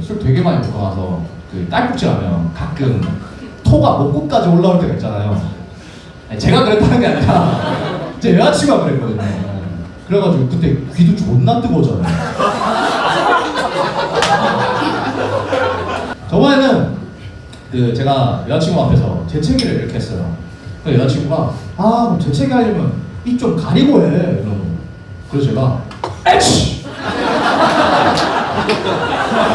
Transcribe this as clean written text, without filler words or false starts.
술 되게 많이 먹고 나서 그 딸꾹질 하면 가끔 토가 목구까지 올라올 때가 있잖아요. 아니, 제가 그랬다는 게 아니라 제 여자친구가 그랬거든요. 그래가지고 그때 귀도 존나 뜨거워져요. 저번에는 그 제가 여자친구 앞에서 재채기를 이렇게 했어요. 그래서 여자친구가 그럼 재채기 하려면 입 좀 가리고 해 이러고. 그래서 제가 에치!